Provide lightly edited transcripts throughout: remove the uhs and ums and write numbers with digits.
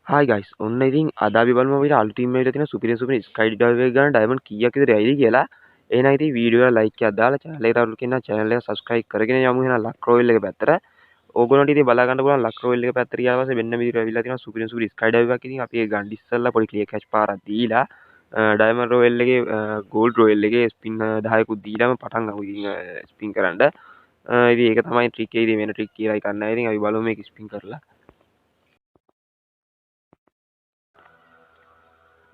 Hi guys ඔන්න ඉතින් අද අපි බලමු අපිට අලුතින් මේක තියෙන සුපිරිම ස්කයි ඩයිවර් එක ගන්න ඩයමන්ඩ් කීයක් විතර ඇයිද කියලා. එහෙනම් ඉතින් වීඩියෝ එක ලයික් එකක් දාලා channel එකට අලුත් කෙනා channel එක subscribe කරගෙන යමු එහෙනම් ලක් රොයල් එක පැත්තට. ඕගොල්ලන්ට ඉතින් බලා ගන්න පුළුවන් ලක් රොයල් එක පැත්තට ගියාට පස්සේ මෙන්න මේ විදිහට ඇවිල්ලා තියෙනවා සුපිරිම ස්කයි ඩයිවර් එකක්. ඉතින් අපි ඒක ගන්න ඉස්සෙල්ලා පොඩි ක්ලියර් කැච් පාරක් දීලා ඩයමන්ඩ් රොයල් එකේ ගෝල්ඩ් රොයල් එකේ ස්පින් 10කුත් දීලාම පටන් ගමු ඉතින් ස්පින් කරන්න. ඉතින් ඒක තමයි ට්‍රික් එක. ඉතින් වෙන ට්‍රික් කියලා එකක් නැහැ. ඉතින් අපි බලමු මේක ස්පින් කරලා.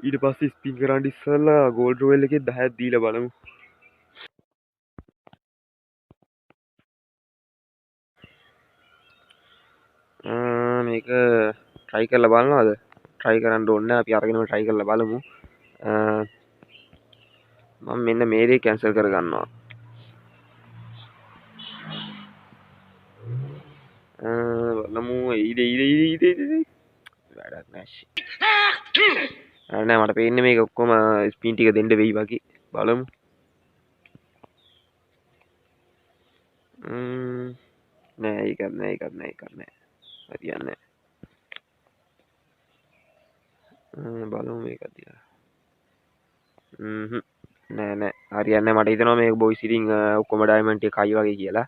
ඊට පස්සේ ස්පින් කරන්න ඉස්සෙල්ලා ගෝල්ඩ් රොයල් එකේ 10ක් දීලා බලමු. මේක try කරලා බලනවද? try කරන්න ඕනේ අපි අරගෙනම try කරලා බලමු. මම මෙන්න මේ දේ cancel කර ගන්නවා. බලමු ඊට වැඩක් නැහැ. නෑ මට පේන්නේ මේක ඔක්කොම ස්පින් ටික දෙන්න වෙයි වගේ. බලමු. නෑ ඒකත් නෑ. හරියන්නේ නෑ. බලමු මේක දිහා. නෑ හරියන්නේ මට හිතෙනවා මේක බොයිස් ඉතින් ඔක්කොම ඩයමන්ඩ් ටික කයි වගේ කියලා.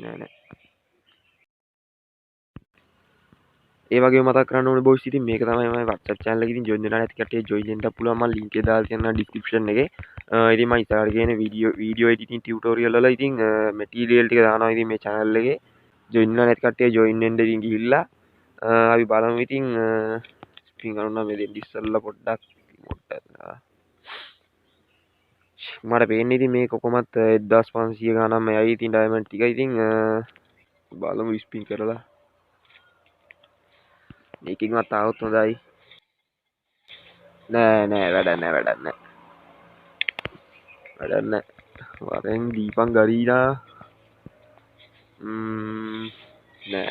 නෑ. ඒ වගේ මතක් කරන්න ඕනේ බොයිස් ඉතින් මේක තමයි මම WhatsApp channel එකේ ඉතින් join වෙලා නැති කට්ටිය join වෙන්න පුළුවන් මම link එක දාලා තියෙනවා description එකේ. ඉතින් මම ඉස්සරහට කියන video editing tutorial වල ඉතින් material ටික දානවා ඉතින් මේ channel එකේ join වෙලා නැති කට්ටිය join වෙන්න ඉතින් ගිහිල්ලා අපි බලමු ඉතින් ස්පින් කරනවා මේ දෙන්න ඉස්සෙල්ලා පොඩ්ඩක් මට පේන්නේ ඉතින් මේක කොහොමත් 1500 ගානක්ම යයි ඉතින් ඩයමන්ඩ් ටික ඉතින් බලමු ස්පින් කරලා මේකින්වත් ආවොත් හොඳයි. නෑ වැඩක් නෑ වරෙන් දීපන් ගරීනා. නෑ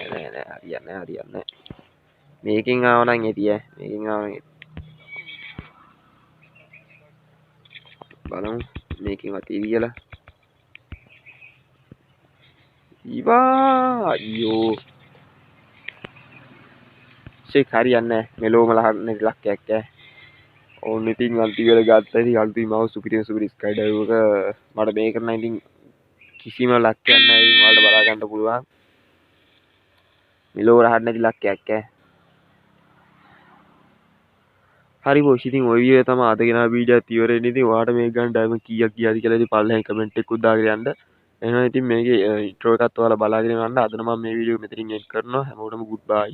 හරියන්නේ මේකින් ආව නම් ඇති බලමු මේකින්වත් එයි කියලා. ඊවා අයියෝ ෂේක් හරියන්නේ මෙලෝම ලහන්නේ ලක්කයක් ඈ. ඕන්න ඉතින් අන්තිම වෙල ගත්තා. ඉතින් අලුතින් මව සුපිරිම ස්කයි ඩයිවර් එක මට මේක නම් ඉතින් කිසිම ලක්කයක් නැහැ. ඉතින් ඔයාලට බලා ගන්න පුළුවන්. මෙලෝ රහත් නැති ලක්කයක් ඈ. හරි බොස් ඉතින් ඔය විදිහට තමයි අද ගෙනා වීඩියෝ එකත් ඉවර වෙන්නේ. ඉතින් ඔයාලට මේක ගන්න ඩයමන්ඩ් කීයක් ගියාද කියලා ඉතින් පල්ලෙහාන් කමෙන්ට් එකකුත් දාගෙන යන්න. එහෙනම් ඉතින් මේකේ ඉන්ට්‍රෝ එකත් ඔයාලා බලාගෙන යන්න. අද නම් මම මේ වීඩියෝ මෙතනින් එන්ඩ් කරනවා. හැමෝටම ගුඩ් බයි.